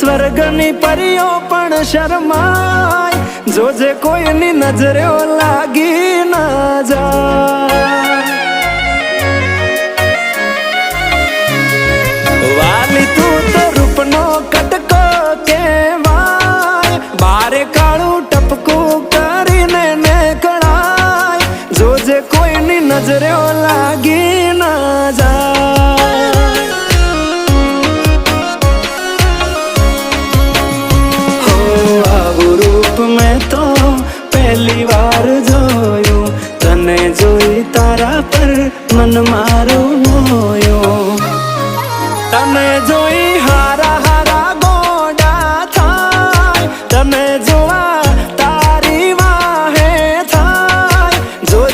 સ્વર્ગની પરીઓ પણ શરમાય, જોજે કોઈની નજરે લાગી ના જાય। વાલી તું તો રૂપનો કટકો કહેવાય, બારે કાળું ટપકું કરીને નીકળાય, જોજે કોઈની નજરે લાગી ના જાય। હો આવું રૂપ મેં તો પહેલી વાર જોયું, તને જોઈ તારા પર મન માર